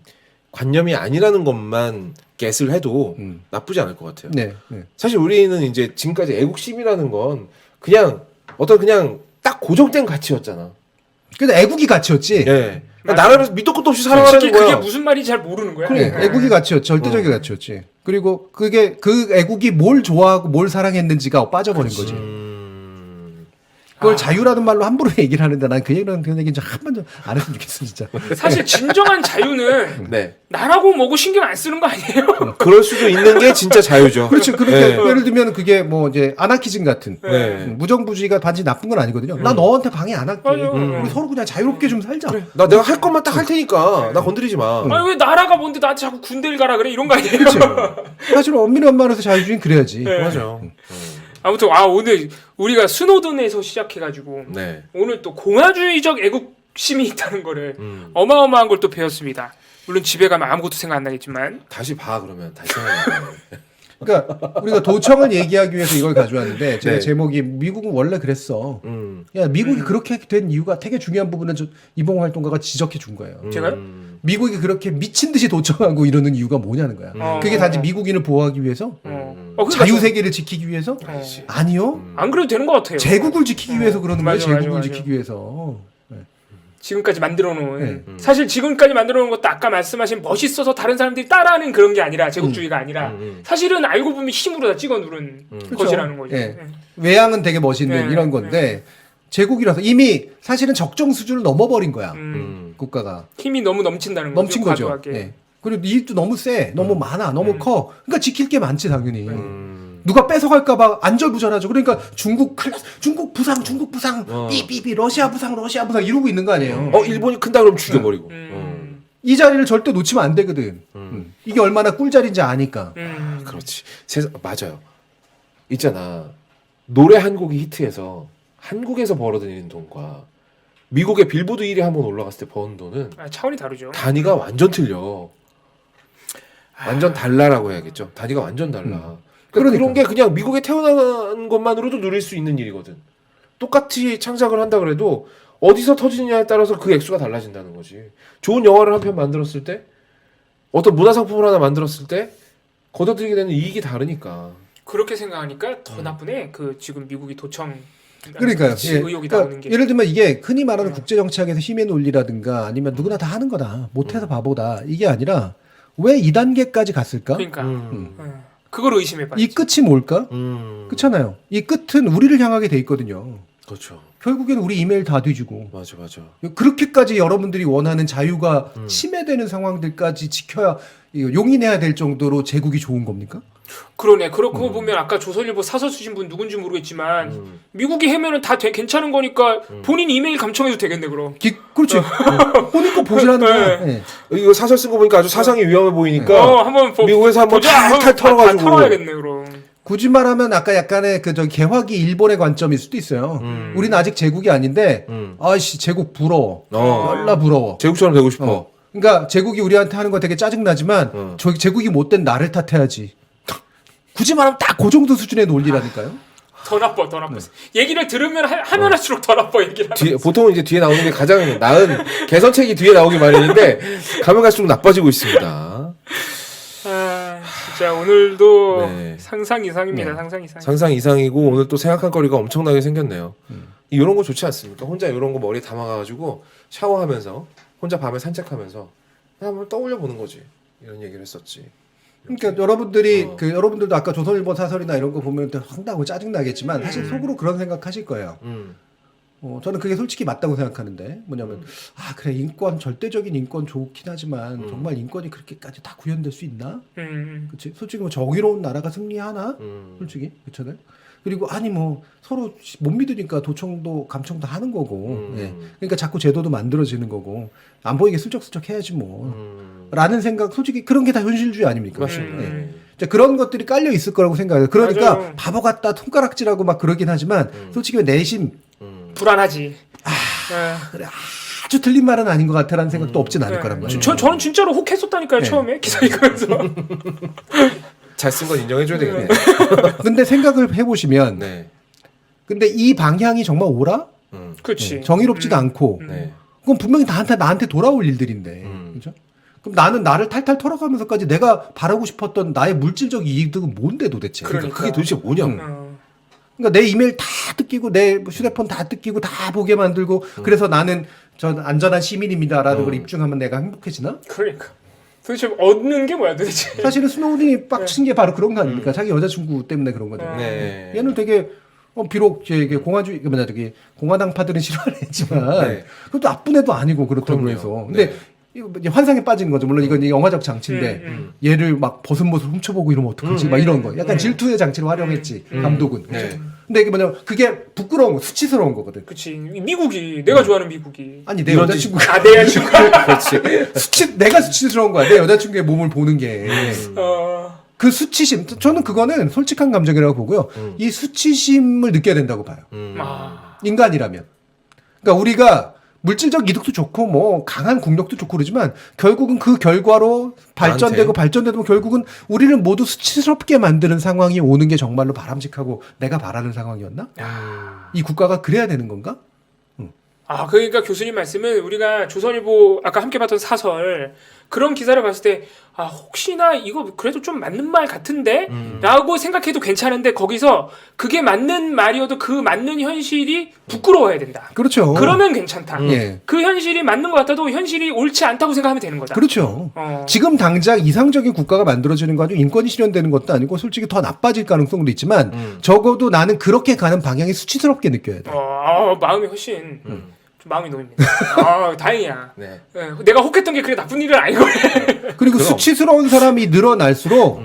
관념이 아니라는 것만 겟을 해도 나쁘지 않을 것 같아요. 네. 네. 사실 우리는 이제 지금까지 애국심이라는 건 그냥 어떤 그냥 딱 고정된 가치였잖아. 근데 애국이 가치였지. 예. 맞아. 나라를 밑도 끝도 없이 살아가는 솔직히 거야. 그게 무슨 말인지 잘 모르는 거야. 그래, 애국이 가치였지. 절대적인 가치였지. 그리고 그게 그 애국이 뭘 좋아하고 뭘 사랑했는지가 빠져버린 거지. 그걸 자유라는 말로 함부로 얘기를 하는데 난 그 얘기는 한 번도 안 했으면 좋겠어 진짜. 사실 진정한 자유는 네. 나라고 뭐고 신경 안 쓰는 거 아니에요? 그럴 수도 있는 게 진짜 자유죠. 그렇죠. 그러니까 네. 예를 들면 그게 뭐 이제 아나키즘 같은 네. 무정부주의가 반드시 나쁜 건 아니거든요. 나 너한테 방해 안 할게. 맞아요. 우리 서로 그냥 자유롭게 좀 살자. 내가 할 것만 딱 할 테니까 나 건드리지 마. 아니 왜 나라가 뭔데 나한테 자꾸 군대를 가라 그래 이런 거 아니에요? 사실 엄밀히 엄마로서 자유주의는 그래야지. 네. 맞아. 아무튼 오늘 우리가 스노든에서 시작해가지고 네. 오늘 또 공화주의적 애국심이 있다는 거를 어마어마한 걸 또 배웠습니다. 물론 집에 가면 아무것도 생각 안 나겠지만 다시 봐 그러면 다시 생각해. 그러니까 우리가 도청을 얘기하기 위해서 이걸 가져왔는데 제가 네. 제목이 미국은 원래 그랬어. 야 미국이 그렇게 된 이유가 되게 중요한 부분은 이봉 활동가가 지적해 준 거예요. 제가요? 미국이 그렇게 미친 듯이 도청하고 이러는 이유가 뭐냐는 거야. 그게 단지 미국인을 보호하기 위해서, 그러니까 자유 세계를 지키기 위해서? 아니요. 안 그래도 되는 것 같아요. 제국을 지키기 위해서 그러는 거예요. 맞아, 제국을 맞아. 지키기 위해서. 지금까지 만들어 놓은 사실 지금까지 만들어 놓은 것도 아까 말씀하신 멋있어서 다른 사람들이 따라하는 그런 게 아니라 제국주의가 아니라 사실은 알고 보면 힘으로 다 찍어 누른 것이라는 거죠. 예. 외양은 되게 멋있는 네. 이런 건데 제국이라서 이미 사실은 적정 수준을 넘어버린 거야. 국가가. 힘이 너무 넘친다는 거죠. 넘친 거죠. 과도하게. 예. 그리고 이익도 너무 세, 너무 많아, 너무 커. 그러니까 지킬 게 많지 당연히. 누가 뺏어갈까봐 안절부절하죠. 그러니까 중국 부상, 삐삐삐, 러시아 부상 이러고 있는 거 아니에요. 일본이 큰다 그러면 죽여버리고. 이 자리를 절대 놓치면 안 되거든. 이게 얼마나 꿀자리인지 아니까. 그렇지. 맞아요. 있잖아. 노래 한 곡이 히트해서 한국에서 벌어들이는 돈과 미국의 빌보드 1위 한번 올라갔을 때 버는 돈은 차원이 다르죠. 단위가 완전 틀려. 완전 달라라고 해야겠죠. 단위가 완전 달라. 그러니까 그런 게 그냥 미국에 태어난 것만으로도 누릴 수 있는 일이거든. 똑같이 창작을 한다 그래도 어디서 터지느냐에 따라서 그 액수가 달라진다는 거지. 좋은 영화를 한 편 만들었을 때 어떤 문화상품을 하나 만들었을 때 거둬들이게 되는 이익이 다르니까. 그렇게 생각하니까 더 나쁘네. 그 지금 미국이 도청 그러니까요. 의혹이 나오는 게. 예를 들면 이게 흔히 말하는 국제정치학에서 힘의 논리라든가 아니면 누구나 다 하는 거다. 못해서 바보다. 이게 아니라 왜 2단계까지 갔을까? 그러니까 그걸 의심해봐요. 이 끝이 뭘까? 그렇잖아요. 이 끝은 우리를 향하게 돼 있거든요. 그렇죠. 결국엔 우리 이메일 다 뒤지고 맞아. 그렇게까지 여러분들이 원하는 자유가 침해되는 상황들까지 지켜야 용인해야 될 정도로 제국이 좋은 겁니까? 그러네. 그렇고 보면 아까 조선일보 사설 쓰신 분 누군지 모르겠지만 미국이 해면은 다 괜찮은 거니까 본인 이메일 감청해도 되겠네 그럼. 그렇지. 본인 거 보시라는 거야. 네. 네. 이거 사설 쓴 거 보니까 아주 사상이 위험해 보이니까 한번 미국에서 한번 보자. 탈 털어가지고 다 털어야겠네 그럼. 굳이 말하면 아까 약간의 그 개화기 일본의 관점일 수도 있어요. 우리는 아직 제국이 아닌데 아이씨 제국 부러워. 열나 부러워. 제국처럼 되고 싶어. 그러니까 제국이 우리한테 하는 거 되게 짜증나지만 제국이 못된 나를 탓해야지. 굳이 말하면 딱 그 정도 수준의 논리라니까요. 더 나빠. 얘기를 들으면 하면 할수록 더 나빠 얘기를. 보통은 이제 뒤에 나오는 게 가장 나은 개선책이 뒤에 나오기 마련인데 가면 갈수록 나빠지고 있습니다. 진짜 오늘도 네. 상상 이상입니다. 네. 상상 이상. 상상 이상이고 오늘 또 생각할 거리가 엄청나게 생겼네요. 이런 거 좋지 않습니까? 혼자 이런 거 머리에 담아가지고 샤워하면서 혼자 밤에 산책하면서 한번 떠올려 보는 거지. 이런 얘기를 했었지. 그러니까 여러분들이 여러분들도 아까 조선일보 사설이나 이런 거 보면 황당하고 짜증 나겠지만 사실 속으로 그런 생각하실 거예요. 저는 그게 솔직히 맞다고 생각하는데 뭐냐면 그래 인권 절대적인 인권 좋긴 하지만 정말 인권이 그렇게까지 다 구현될 수 있나? 그렇지. 솔직히 뭐 정의로운 나라가 승리하나? 솔직히 그렇잖아요. 그리고 아니 뭐 서로 못 믿으니까 도청도 감청도 하는 거고, 예. 그러니까 자꾸 제도도 만들어지는 거고 안 보이게 슬쩍슬쩍 해야지 뭐라는 생각. 솔직히 그런 게 다 현실주의 아닙니까? 예. 그런 것들이 깔려 있을 거라고 생각해요. 그러니까 맞아요. 바보 같다 손가락질하고 막 그러긴 하지만 솔직히 내심 불안하지. 그래 아주 틀린 말은 아닌 것 같아라는 생각도 없진 않을 거란 말이에요. 저는 진짜로 혹했었다니까요. 처음에 기사 읽으면서. 잘 쓴 건 인정해줘야 되겠네. 근데 생각을 해보시면, 네. 근데 이 방향이 정말 옳아? 그렇지. 정의롭지도 않고, 네. 그건 분명히 나한테 돌아올 일들인데, 그죠? 그럼 나는 나를 탈탈 털어가면서까지 내가 바라고 싶었던 나의 물질적 이익은 뭔데 도대체? 그러니까. 그게 도대체 뭐냐고. 그러니까 내 이메일 다 뜯기고 내 휴대폰 다 뜯기고 다 보게 만들고 그래서 나는 전 안전한 시민입니다라는 걸 입증하면 내가 행복해지나? 그러니까 도대체 얻는 게 뭐야 도대체? 사실은 스노우든이 빡친 게 바로 그런 거 아닙니까? 자기 여자친구 때문에 그런 거잖아요. 네. 얘는 되게 비록 이게 공화주의 뭐냐 저기 공화당파들은 싫어하겠지만 네. 그것도 나쁜 애도 아니고 그렇다고 그럼요. 해서 근데 네. 이거 이제 환상에 빠지는 거죠. 물론 이건 영화적 장치인데 얘를 막 벗은 모습 훔쳐보고 이러면 어떡하지? 막 이런 거. 약간 질투의 장치로 활용했지 감독은. 네. 근데 이게 뭐냐면 그게 부끄러운 거, 수치스러운 거거든. 그치 미국이 내가 좋아하는 미국이 아니 내 이런 여자친구가 아 내 여자친구가 그렇지. 내가 수치스러운 거야. 내 여자친구의 몸을 보는 게. 그 수치심, 저는 그거는 솔직한 감정이라고 보고요. 이 수치심을 느껴야 된다고 봐요. 인간이라면. 그러니까 우리가 물질적 이득도 좋고 뭐 강한 국력도 좋고 그러지만 결국은 그 결과로 발전되고 발전되면 결국은 우리를 모두 수치스럽게 만드는 상황이 오는 게 정말로 바람직하고 내가 바라는 상황이었나? 이 국가가 그래야 되는 건가? 아 그러니까 교수님 말씀은 우리가 조선일보 아까 함께 봤던 사설 그런 기사를 봤을 때 아 혹시나 이거 그래도 좀 맞는 말 같은데? 라고 생각해도 괜찮은데 거기서 그게 맞는 말이어도 그 맞는 현실이 부끄러워야 된다. 그렇죠. 그러면 괜찮다. 예. 그 현실이 맞는 것 같아도 현실이 옳지 않다고 생각하면 되는 거다. 그렇죠. 지금 당장 이상적인 국가가 만들어지는 거 아니고 인권이 실현되는 것도 아니고 솔직히 더 나빠질 가능성도 있지만 적어도 나는 그렇게 가는 방향이 수치스럽게 느껴야 돼. 마음이 훨씬 좀 마음이 놓입니다. 아 다행이야. 네. 예, 내가 혹했던 게 그래 나쁜 일은 아니고. 그리고 그럼. 수치스러운 사람이 늘어날수록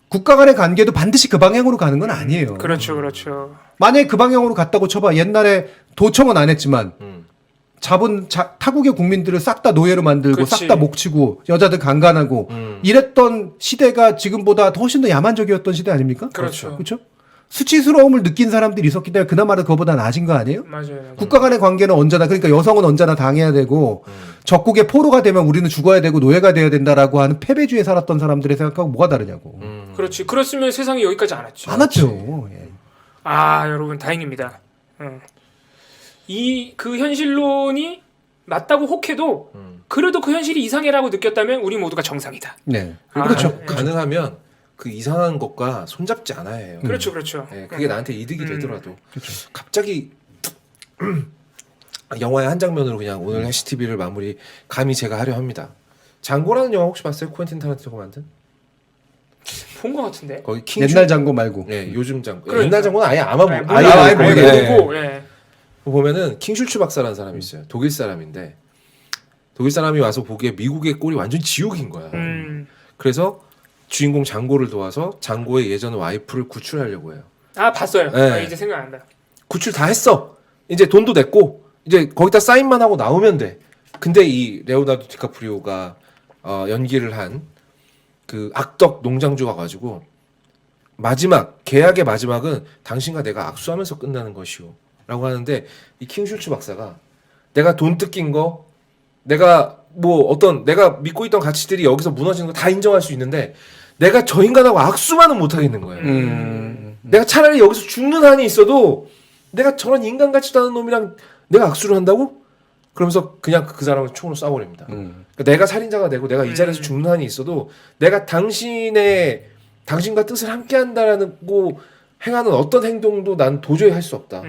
국가 간의 관계도 반드시 그 방향으로 가는 건 아니에요. 그렇죠, 그렇죠. 만약에 그 방향으로 갔다고 쳐봐. 옛날에 도청은 안 했지만 타국의 국민들을 싹 다 노예로 만들고 그치. 싹 다 목치고 여자들 강간하고 이랬던 시대가 지금보다 훨씬 더 야만적이었던 시대 아닙니까? 그렇죠. 그렇죠? 수치스러움을 느낀 사람들이 있었기 때문에 그나마도 그거보다 나아진 거 아니에요? 맞아요. 국가 간의 관계는 언제나 그러니까 여성은 언제나 당해야 되고 적국의 포로가 되면 우리는 죽어야 되고 노예가 돼야 된다라고 하는 패배주의에 살았던 사람들의 생각하고 뭐가 다르냐고. 그렇지. 그렇으면 세상이 여기까지 안 왔지. 안 왔죠. 예. 아 여러분 다행입니다. 이 그 현실론이 맞다고 혹해도 그래도 그 현실이 이상해라고 느꼈다면 우리 모두가 정상이다. 네. 아, 그렇죠. 가능하면 그 이상한 것과 손잡지 않아야 해요. 그렇죠, 그렇죠. 네, 그게 나한테 이득이 되더라도 그렇죠. 갑자기 영화의 한 장면으로 그냥 오늘 해시 TV를 마무리 감히 제가 하려 합니다. 장고라는 영화 혹시 봤어요? 코엔틴 타란티노가 만든? 본 것 같은데. 거기 킹 옛날 장고 말고. 네, 요즘 장고. 그러니까. 옛날 장고는 아예 아마 아예 아예 모르고. 예. 보면은 킹슐츠 박사라는 사람이 있어요. 독일 사람인데 독일 사람이 와서 보기에 미국의 꼴이 완전 지옥인 거야. 그래서 주인공 장고를 도와서 장고의 예전 와이프를 구출하려고 해요. 아 봤어요. 네. 아, 이제 생각난다. 구출 다 했어. 이제 돈도 냈고 이제 거기다 사인만 하고 나오면 돼. 근데 이 레오나르도 디카프리오가 연기를 한 그 악덕 농장주가 가지고 마지막 계약의 마지막은 당신과 내가 악수하면서 끝나는 것이오라고 하는데 이 킹슐츠 박사가 내가 돈 뜯긴 거 내가 뭐 어떤 내가 믿고 있던 가치들이 여기서 무너지는 거 다 인정할 수 있는데 내가 저 인간하고 악수만은 못 하겠는 거예요. 내가 차라리 여기서 죽는 한이 있어도 내가 저런 인간 같지도 않은 놈이랑 내가 악수를 한다고? 그러면서 그냥 그 사람을 총으로 쏴버립니다. 그러니까 내가 살인자가 되고 내가 이 자리에서 죽는 한이 있어도 내가 당신과 뜻을 함께한다라고 행하는 어떤 행동도 난 도저히 할 수 없다.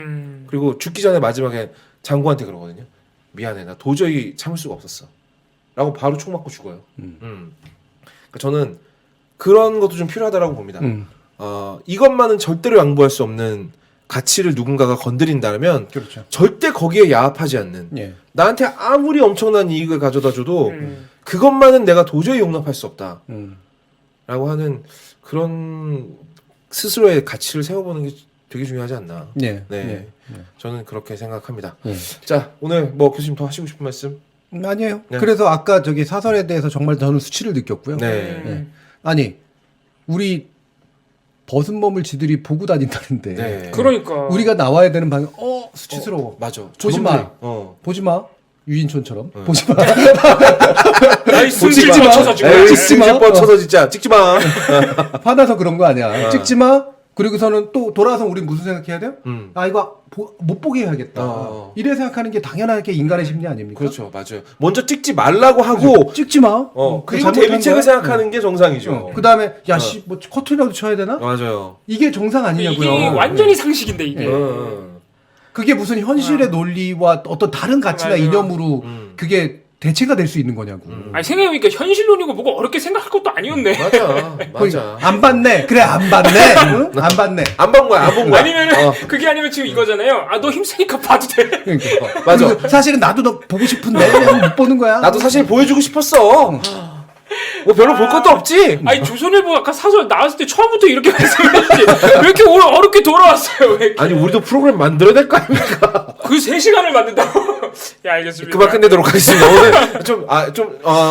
그리고 죽기 전에 마지막에 장구한테 그러거든요. 미안해, 나 도저히 참을 수가 없었어. 라고 바로 총 맞고 죽어요. 그러니까 저는 그런 것도 좀 필요하다라고 봅니다. 이것만은 절대로 양보할 수 없는 가치를 누군가가 건드린다면 그렇죠. 절대 거기에 야합하지 않는 예. 나한테 아무리 엄청난 이익을 가져다 줘도 그것만은 내가 도저히 용납할 수 없다 라고 하는 그런 스스로의 가치를 세워보는 게 되게 중요하지 않나. 네. 네. 저는 그렇게 생각합니다. 예. 자, 오늘 뭐 교수님 더 하시고 싶은 말씀? 아니에요. 네. 그래서 아까 저기 사설에 대해서 정말 저는 수치를 느꼈고요. 네. 예. 아니 우리 벗은 몸을 지들이 보고 다닌다는데 네. 그러니까 우리가 나와야 되는 방향 수치스러워. 맞아. 보지 마. 보지 마. 유인촌처럼 보지 마. 아이 보지 승질질 마. 뻗쳐서 지금. 에이, 에이, 찍지 마. 승질 뻗쳐서 진짜 찍지 마. 화나서 그런 거 아니야. 찍지 마. 그리고서는 또 돌아와서 우리 무슨 생각해야 돼요? 아 이거 못 보게 해야겠다. 이래 생각하는 게 당연하게 인간의 심리 아닙니까? 그렇죠, 맞아요. 먼저 찍지 말라고 하고 찍지 마. 그리고 대비책을 생각하는 게 정상이죠. 그 다음에 야씨 뭐 커튼이라도 쳐야 되나? 맞아요. 이게 정상 아니냐고요. 이게 완전히 상식인데 이게. 그게 무슨 현실의 논리와 어떤 다른 가치나 맞아요. 이념으로 그게 대체가 될 수 있는 거냐고. 아니 생각해보니까 현실론이고 뭐가 어렵게 생각할 것도 아니었네. 맞아. 안 봤네. 그래 안 봤네. 응? 안 봤네. 안 본 거야, 안 본 거야. 아니면은 그게 아니면 지금 이거잖아요. 아 너 힘쓰니까 봐도 돼. 그러니까. 맞아. 그리고 사실은 나도 너 보고 싶은데 그냥 못 보는 거야. 나도 사실 보여주고 싶었어. 뭐 별로 볼 것도 없지. 아니 조선일보 아까 사설 나왔을 때 처음부터 이렇게 말씀했지. 왜 이렇게 어렵게 돌아왔어요? 왜 이렇게. 아니 우리도 프로그램 만들어야 될 거 아닙니까? 그 3시간을 만든다고? 야 알겠습니다. 그만 끝내도록 하겠습니다.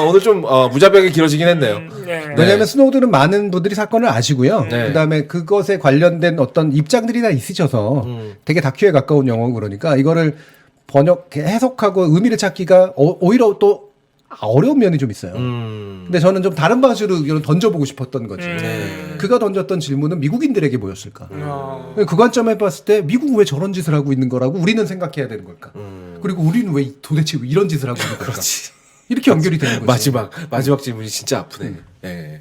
오늘 좀 무자비하게 길어지긴 했네요. 네. 왜냐하면 스노우드는 많은 분들이 사건을 아시고요. 네. 그다음에 그것에 관련된 어떤 입장들이 다 있으셔서 되게 다큐에 가까운 영화고 그러니까 이거를 해석하고 의미를 찾기가 오히려 또 어려운 면이 좀 있어요. 근데 저는 좀 다른 방식으로 이걸 던져보고 싶었던 거지. 그가 던졌던 질문은 미국인들에게 뭐였을까? 그 관점에 봤을 때 미국은 왜 저런 짓을 하고 있는 거라고 우리는 생각해야 되는 걸까? 그리고 우리는 왜 도대체 이런 짓을 하고 있는 걸까? 이렇게 연결이 되는 거지. 마지막 질문이 진짜 아프네. 예.